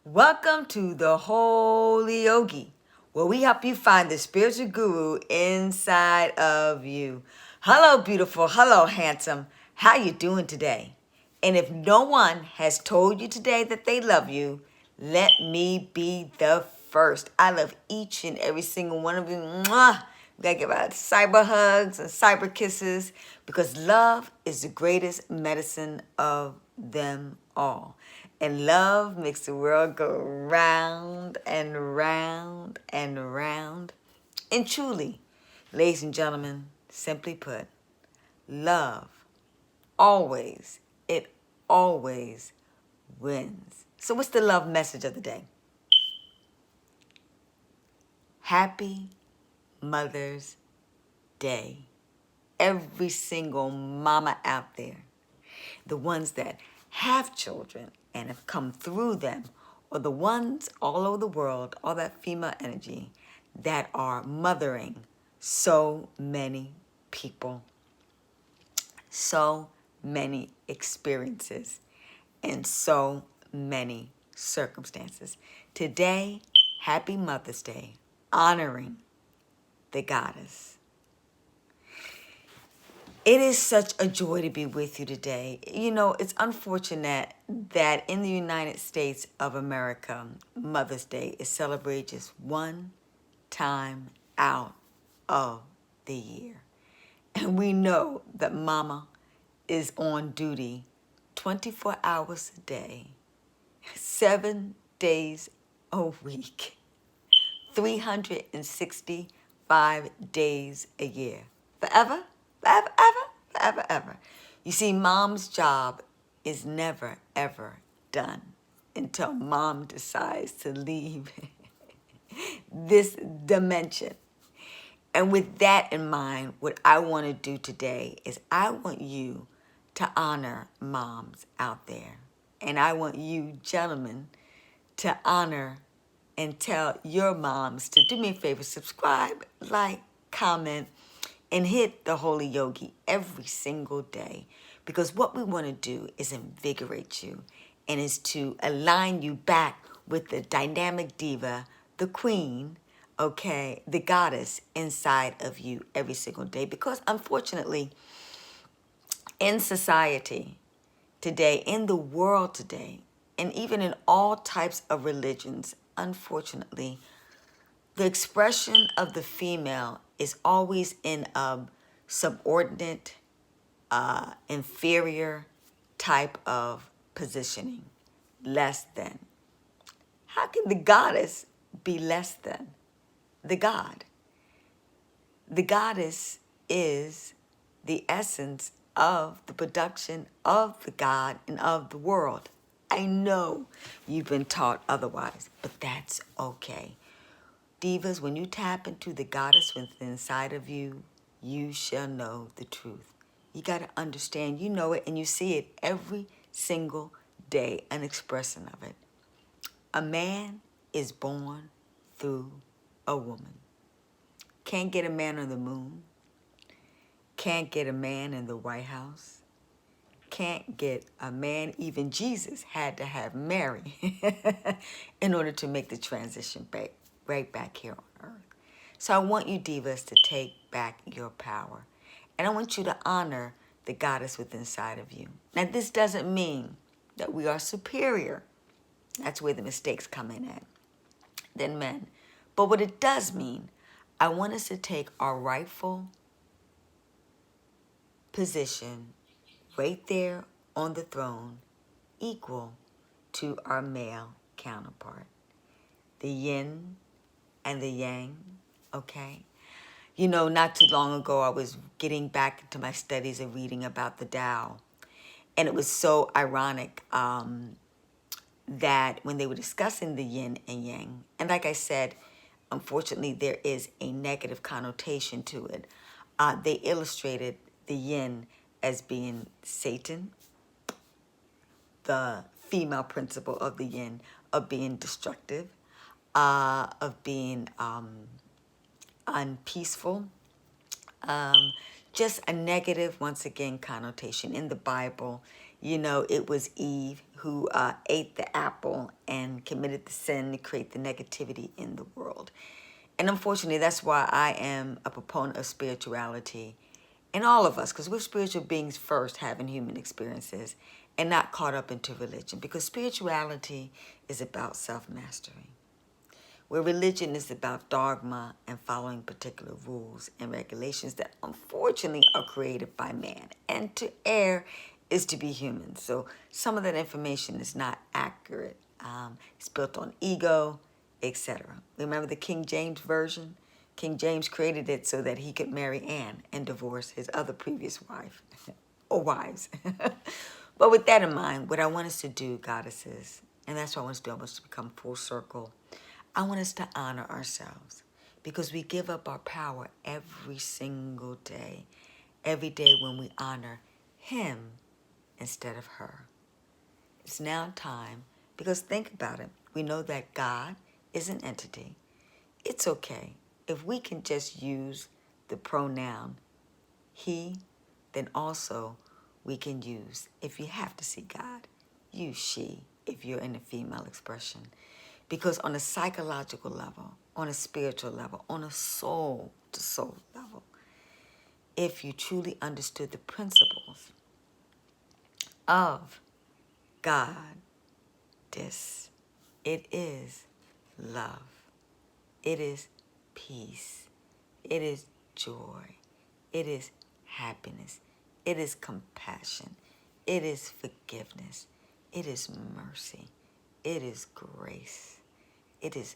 Welcome to the Holy Yogi, where we help you find the spiritual guru inside of you. Hello, beautiful. Hello, handsome. How you doing today? And if no one has told you today that they love you, let me be the first. I love each and every single one of you. Mwah! We gotta give out cyber hugs and cyber kisses because love is the greatest medicine of them all. And love makes the world go round and round and round. And truly, ladies and gentlemen, simply put, love always, it always wins. So, what's the love message of the day? Happy Mother's Day. Every single mama out there, the ones that have children and have come through them, or the ones all over the world, all that female energy that are mothering so many people, so many experiences, and so many circumstances. Today, happy Mother's Day, honoring the goddess. It is such a joy to be with you today. You know, it's unfortunate that in the United States of America, Mother's Day is celebrated just one time out of the year. And we know that Mama is on duty 24 hours a day, 7 days a week, 365 days a year. Forever, forever, ever, forever, ever. You see, mom's job is never, ever done until mom decides to leave this dimension. And with that in mind, what I want to do today is I want you to honor moms out there. And I want you, gentlemen, to honor and tell your moms to do me a favor, subscribe, like, comment, and hit the Holy Yogi every single day. Because what we want to do is invigorate you and is to align you back with the dynamic diva, the queen, okay, the goddess inside of you every single day. Because unfortunately, in society today, in the world today, and even in all types of religions, unfortunately, the expression of the female is always in a subordinate, inferior type of positioning, less than. How can the goddess be less than the god? The goddess is the essence of the production of the God and of the world. I know you've been taught otherwise, but that's okay. Divas, when you tap into the goddess within inside of you, you shall know the truth. You got to understand, you know it, and you see it every single day, an expression of it. A man is born through a woman. Can't get a man on the moon. Can't get a man in the White House. Can't get a man, even Jesus had to have Mary in order to make the transition back, right back here on earth. So I want you divas to take back your power. And I want you to honor the goddess within inside of you. Now this doesn't mean that we are superior. That's where the mistakes come in at, than men. But what it does mean, I want us to take our rightful position right there on the throne, equal to our male counterpart. The yin and the yang, okay? You know, not too long ago, I was getting back into my studies and reading about the Tao. And it was so ironic that when they were discussing the yin and yang, and like I said, unfortunately, there is a negative connotation to it. They illustrated the yin as being Satan, the female principle of the yin, of being destructive, of being unpeaceful, just a negative, once again, connotation. In the Bible, you know, it was Eve who ate the apple and committed the sin to create the negativity in the world. And unfortunately, that's why I am a proponent of spirituality in all of us, because we're spiritual beings first having human experiences and not caught up into religion, because spirituality is about self-mastery, where religion is about dogma and following particular rules and regulations that unfortunately are created by man. And to err is to be human. So some of that information is not accurate. It's built on ego, etc. Remember the King James Version? King James created it so that he could marry Anne and divorce his other previous wife or wives. But with that in mind, what I want us to do, goddesses, and that's what I want us to do, I want us to become full circle. I want us to honor ourselves because we give up our power every single day. Every day when we honor him instead of her. It's now time, because think about it. We know that God is an entity. It's okay if we can just use the pronoun he, then also we can use, if you have to see God, use she if you're in the female expression. Because on a psychological level, on a spiritual level, on a soul-to-soul level, if you truly understood the principles of God, it is love. It is peace. It is joy. It is happiness. It is compassion. It is forgiveness. It is mercy. It is grace. It is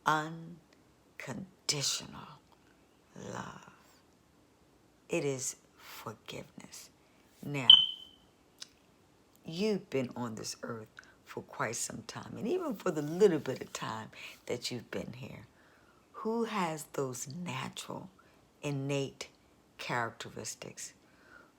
unconditional love. It is forgiveness. Now, you've been on this earth for quite some time, and even for the little bit of time that you've been here, who has those natural, innate characteristics?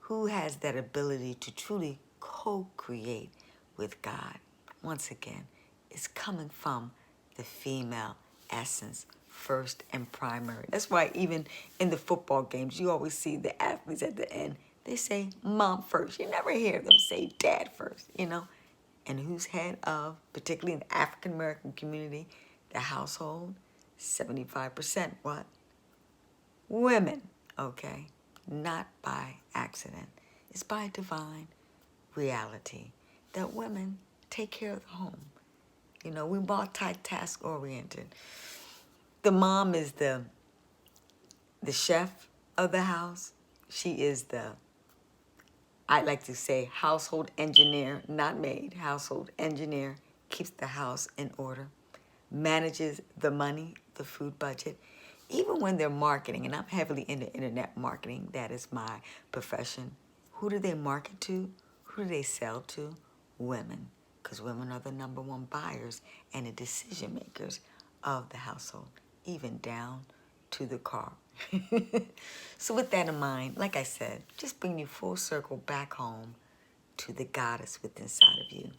Who has that ability to truly co-create with God? Once again, it's coming from the female essence first and primary. That's why even in the football games, you always see the athletes at the end, they say mom first. You never hear them say dad first, you know? And who's head of, particularly in the African-American community, the household? 75% what? Women, okay? Not by accident. It's by divine reality that women take care of the home. You know, we multitask oriented. The mom is the chef of the house. She is the, I like to say, household engineer, not maid, household engineer, keeps the house in order, manages the money, the food budget. Even when they're marketing, and I'm heavily into internet marketing, that is my profession, who do they market to? Who do they sell to? Women, because women are the #1 buyers and the decision makers of the household, even down to the car. So with that in mind, like I said, just bring you full circle back home to the goddess within inside of you.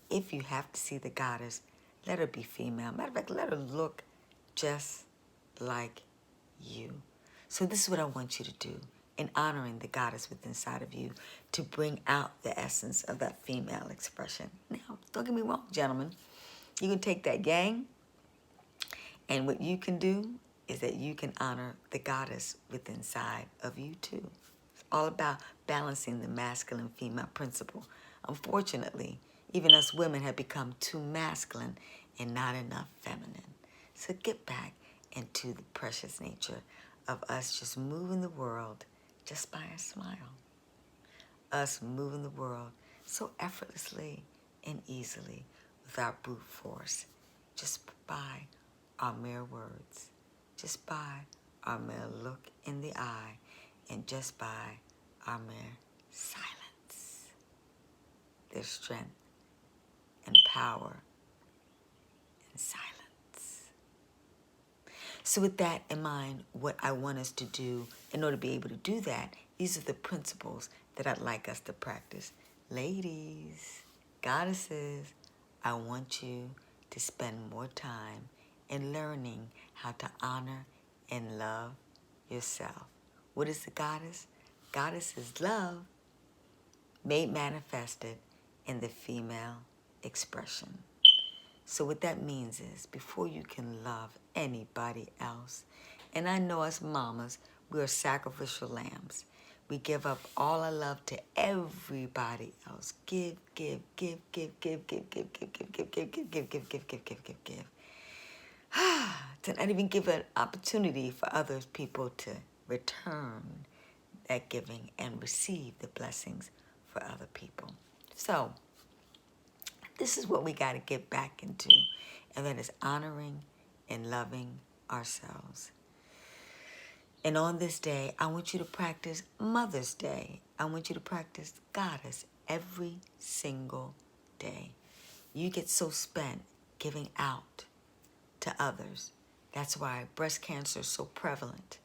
If you have to see the goddess, let her be female. Matter of fact, let her look just like you. So this is what I want you to do in honoring the goddess within inside of you, to bring out the essence of that female expression. Now, don't get me wrong, gentlemen. You can take that gang, and what you can do is that you can honor the goddess within inside of you too. It's all about balancing the masculine female principle. Unfortunately, even us women have become too masculine and not enough feminine. So get back into the precious nature of us just moving the world just by a smile. Us moving the world so effortlessly and easily without brute force, just by our mere words, just by our mere look in the eye, and just by our mere silence. There's strength and power in silence. So with that in mind, what I want us to do in order to be able to do that, these are the principles that I'd like us to practice. Ladies, goddesses, I want you to spend more time in learning how to honor and love yourself. What is the goddess? Goddess is love made manifested in the female expression. So what that means is before you can love anybody else, and I know us mamas, we are sacrificial lambs. We give up all our love to everybody else. Give, give, give, give, give, give, give, give, give, give, give, give, give, give, give, give, give, give, give. To not even give an opportunity for other people to return that giving and receive the blessings for other people. So this is what we got to get back into, and that is honoring and loving ourselves. And on this day, I want you to practice Mother's Day. I want you to practice Goddess every single day. You get so spent giving out to others. That's why breast cancer is so prevalent.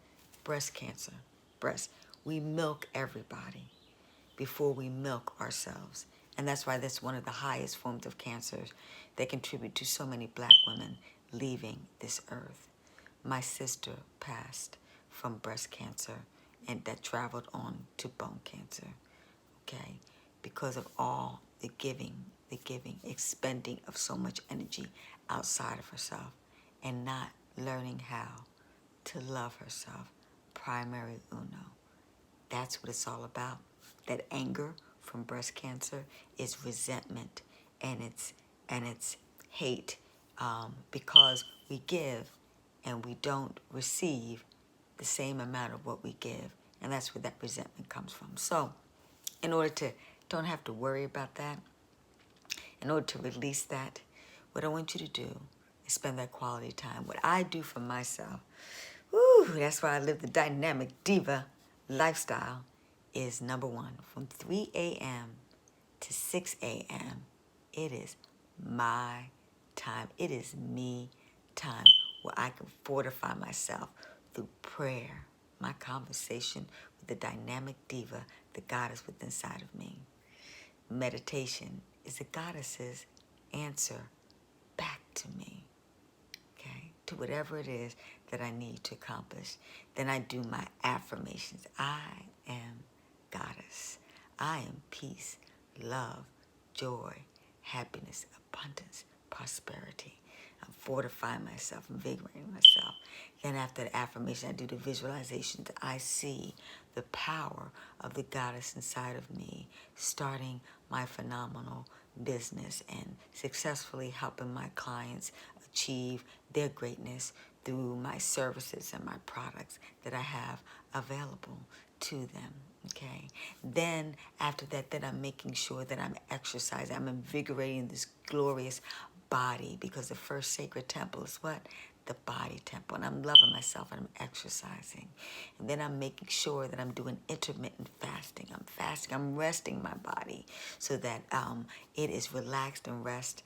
Breast cancer, breast. We milk everybody before we milk ourselves. And that's why that's one of the highest forms of cancers that contribute to so many black women leaving this earth. My sister passed from breast cancer and that traveled on to bone cancer, okay? Because of all the giving, expending of so much energy outside of herself and not learning how to love herself, primary uno. That's what it's all about. That anger from breast cancer is resentment and it's hate because we give and we don't receive the same amount of what we give, and that's where that resentment comes from. So, in order to don't have to worry about that, in order to release that, what I want you to do is spend that quality time. What I do for myself, that's why I live the dynamic diva lifestyle, is number one, from 3 a.m. to 6 a.m., it is my time. It is me time where I can fortify myself through prayer, my conversation with the dynamic diva, the goddess within inside of me. Meditation is the goddess's answer back to me, okay, to whatever it is that I need to accomplish. Then I do my affirmations. I am goddess. I am peace, love, joy, happiness, abundance, prosperity. I'm fortifying myself, invigorating myself. Then after the affirmation, I do the visualizations. I see the power of the goddess inside of me, starting my phenomenal business and successfully helping my clients achieve their greatness through my services and my products that I have available to them. Okay. Then after that, then I'm making sure that I'm exercising. I'm invigorating this glorious body, because the first sacred temple is what? The body temple. And I'm loving myself and I'm exercising. And then I'm making sure that I'm doing intermittent fasting. I'm fasting. I'm resting my body so that it is relaxed and rest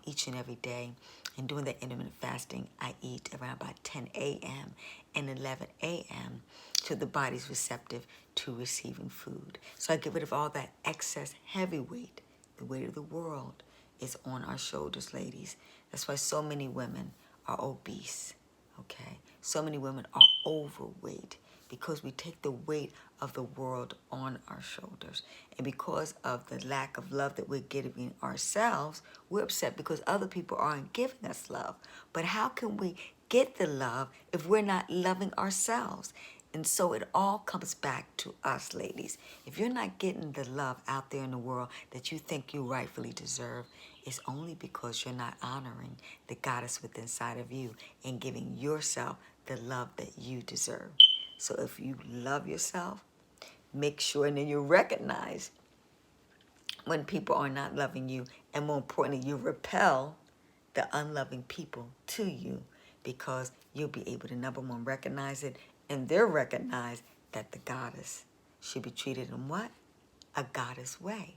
each and every day. And doing that intermittent fasting, I eat around about 10 a.m. and 11 a.m. so the body's receptive to receiving food. So I get rid of all that excess heavy weight. The weight of the world is on our shoulders, ladies. That's why so many women are obese, okay? So many women are overweight because we take the weight of the world on our shoulders. And because of the lack of love that we're giving ourselves, we're upset because other people aren't giving us love. But how can we get the love if we're not loving ourselves? And so it all comes back to us, ladies. If you're not getting the love out there in the world that you think you rightfully deserve, it's only because you're not honoring the goddess within inside of you and giving yourself the love that you deserve. So if you love yourself, make sure, and then you recognize when people are not loving you, and more importantly, you repel the unloving people to you, because you'll be able to, number one, recognize it, and they'll recognize that the goddess should be treated in what? A goddess way.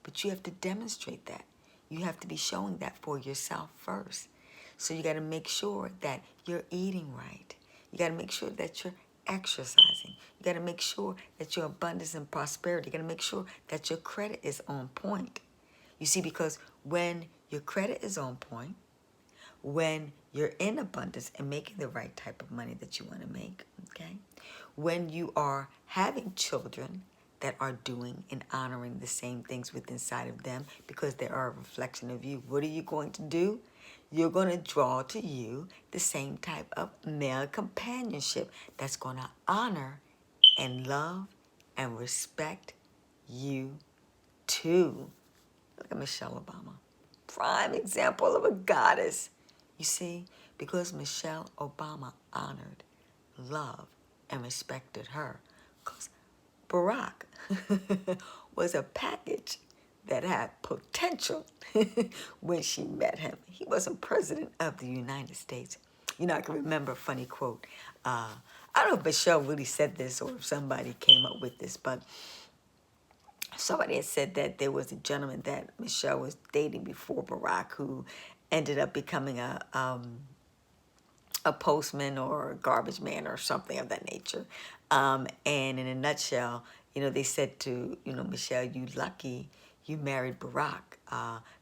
But you have to demonstrate that. You have to be showing that for yourself first. So you got to make sure that you're eating right. You got to make sure that you're exercising. You got to make sure that your abundance and prosperity. You got to make sure that your credit is on point. You see, because when your credit is on point, when you're in abundance and making the right type of money that you want to make, okay? When you are having children that are doing and honoring the same things within inside of them because they are a reflection of you. What are you going to do? You're going to draw to you the same type of male companionship that's going to honor and love and respect you too. Look at Michelle Obama. Prime example of a goddess. You see, because Michelle Obama honored, loved, and respected her. Because Barack was a package that had potential when she met him. He wasn't president of the United States. You know, I can remember a funny quote. I don't know if Michelle really said this or if somebody came up with this, but somebody had said that there was a gentleman that Michelle was dating before Barack who ended up becoming a postman or a garbage man or something of that nature. And in a nutshell, you know, they said to, you know, Michelle, you lucky you married Barack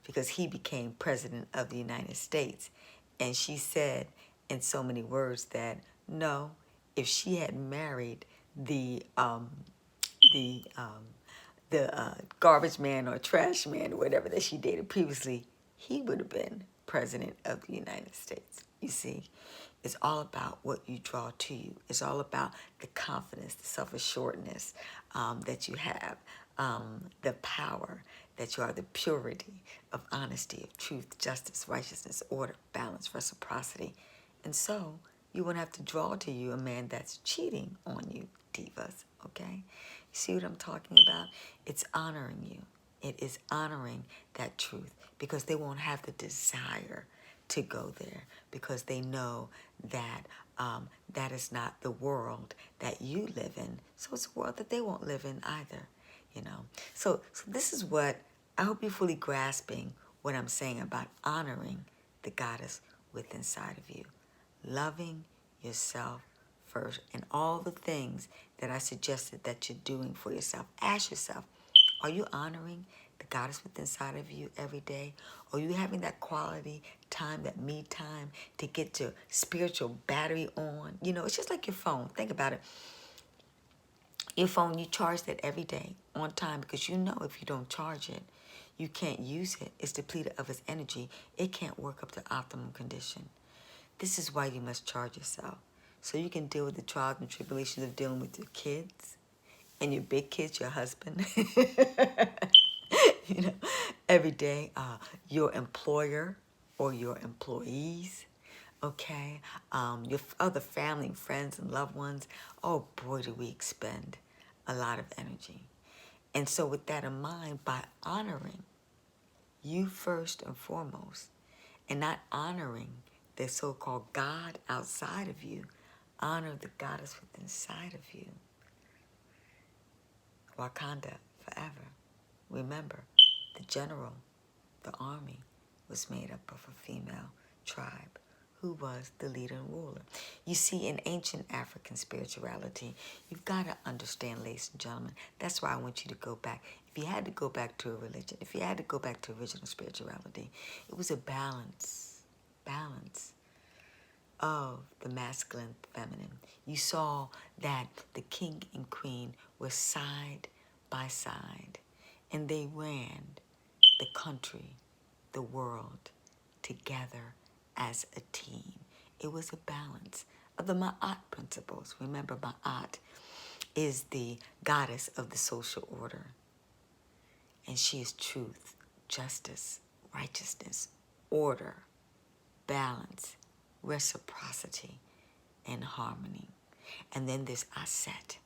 because he became president of the United States. And she said in so many words that no, if she had married the garbage man or trash man or whatever that she dated previously, he would have been president of the United States. You see, it's all about what you draw to you. It's all about the confidence, the self-assuredness that you have, the power that you are, the purity of honesty, of truth, justice, righteousness, order, balance, reciprocity. And so you won't have to draw to you a man that's cheating on you, divas, okay? You see what I'm talking about? It's honoring you. It is honoring that truth because they won't have the desire to go there because they know that that is not the world that you live in. So it's a world that they won't live in either, you know. So this is what, I hope you're fully grasping what I'm saying about honoring the goddess within inside of you. Loving yourself first and all the things that I suggested that you're doing for yourself. Ask yourself, are you honoring the goddess within inside of you every day? Are you having that quality time, that me time to get your spiritual battery on? You know, it's just like your phone. Think about it. Your phone, you charge that every day on time because you know if you don't charge it, you can't use it. It's depleted of its energy. It can't work up to optimum condition. This is why you must charge yourself. So you can deal with the trials and tribulations of dealing with your kids and your big kids, your husband. You know, every day, your employer or your employees, okay? Your other family, friends, and loved ones. Oh boy, do we expend a lot of energy. And so with that in mind, by honoring you first and foremost, and not honoring the so-called God outside of you, honor the goddess within inside of you. Wakanda forever. Remember, the general, the army, was made up of a female tribe who was the leader and ruler. You see, in ancient African spirituality, you've got to understand, ladies and gentlemen, that's why I want you to go back. If you had to go back to a religion, if you had to go back to original spirituality, it was a balance of the masculine, feminine. You saw that the king and queen were side by side, and they ran the country, the world, together as a team. It was a balance of the Ma'at principles. Remember, Ma'at is the goddess of the social order, and she is truth, justice, righteousness, order, balance, reciprocity, and harmony. And then there's Aset,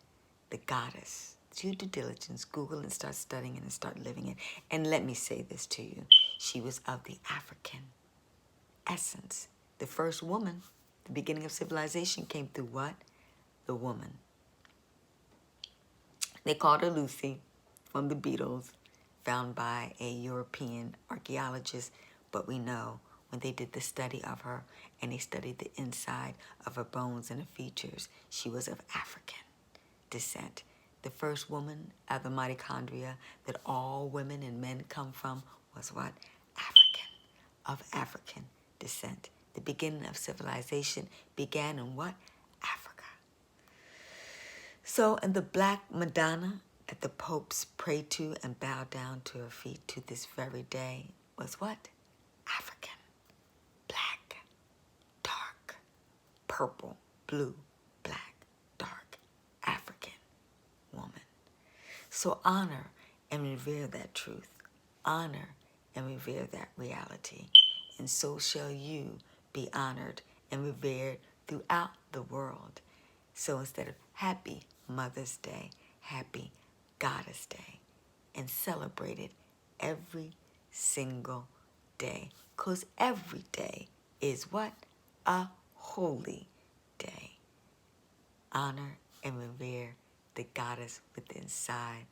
the goddess. Do due diligence, Google and start studying it and start living it. And let me say this to you. She was of the African essence. The first woman, the beginning of civilization came through what? The woman. They called her Lucy from the Beatles, found by a European archaeologist, but we know when they did the study of her and they studied the inside of her bones and her features, she was of African descent. The first woman of the mitochondria that all women and men come from was what? African, of African descent. The beginning of civilization began in what? Africa. So, and the Black Madonna that the popes prayed to and bowed down to her feet to this very day was what? African, black, dark, purple, blue, black, dark, African woman. So honor and revere that truth. Honor and revere that reality. And so shall you be honored and revered throughout the world. So instead of Happy Mother's Day, Happy Goddess Day. And celebrate it every single day. Because every day is what? A holy day. Honor and revere the goddess within inside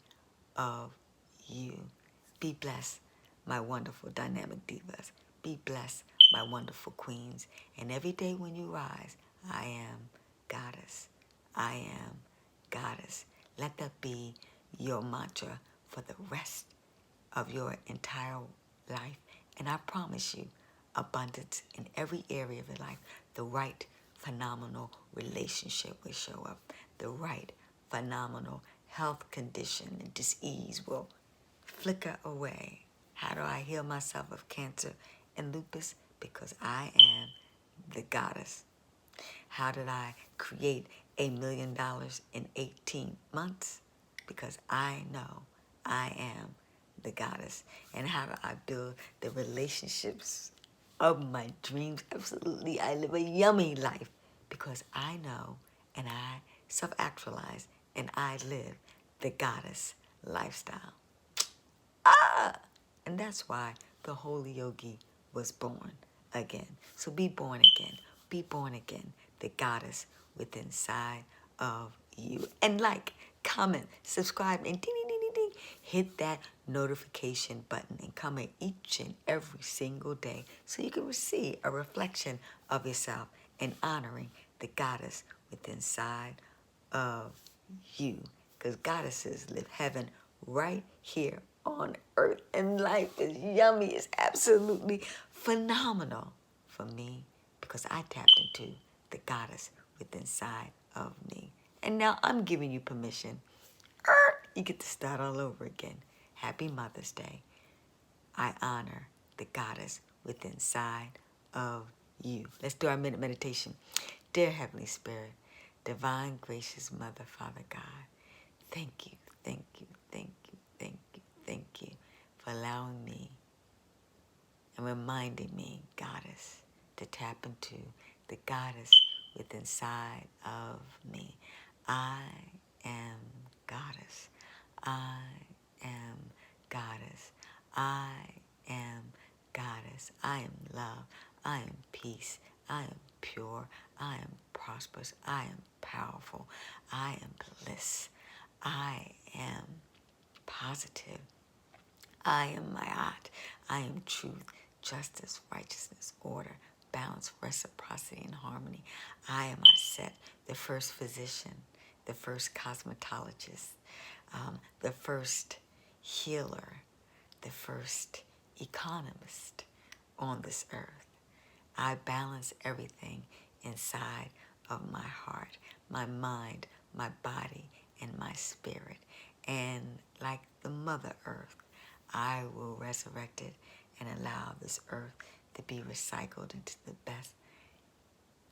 of you. Be blessed, my wonderful dynamic divas. Be blessed, my wonderful queens. And every day when you rise, I am goddess. I am goddess. Let that be your mantra for the rest of your entire life. And I promise you, abundance in every area of your life. The right, phenomenal relationship will show up. The right, phenomenal health condition and disease will flicker away. How do I heal myself of cancer and lupus? Because I am the goddess. How did I create $1 million in 18 months? Because I know I am the goddess. And how do I build the relationships of my dreams? Absolutely, I live a yummy life because I know and I self-actualize and I live the goddess lifestyle. And that's why the holy yogi was born again. So be born again. Be born again, the goddess within inside of you. And like, comment, subscribe, and ding, ding, ding, ding, ding. Hit that notification button and comment each and every single day so you can receive a reflection of yourself and honoring the goddess within inside of you. Because goddesses live heaven right here on earth, and life is yummy. It's absolutely phenomenal for me because I tapped into the goddess within inside of me. And now I'm giving you permission. You get to start all over again. Happy Mother's Day. I honor the goddess within inside of you. Let's do our minute meditation. Dear Heavenly Spirit, divine, gracious Mother, Father God, thank you, thank you, thank you, thank you, thank you for allowing me and reminding me, Goddess, to tap into the goddess within inside of me. I am Goddess. I am Goddess. I am Goddess. I am love. I am peace. I am pure. I am prosperous. I am powerful. I am bliss. I am positive. I am Ma'at. I am truth, justice, righteousness, order, balance, reciprocity, and harmony. I am Aset, the first physician, the first cosmetologist, the first healer, the first economist on this earth. I balance everything inside of my heart, my mind, my body, and my spirit. And like the Mother Earth, I will resurrect it and allow this earth to be recycled into the best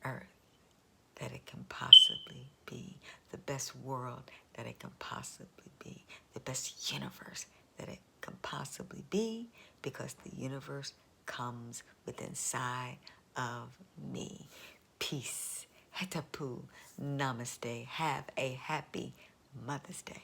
earth that it can possibly be, the best world that it can possibly be, the best universe that it can possibly be, because the universe comes within inside of me. Peace. Hetapu. Namaste. Have a happy Mother's Day.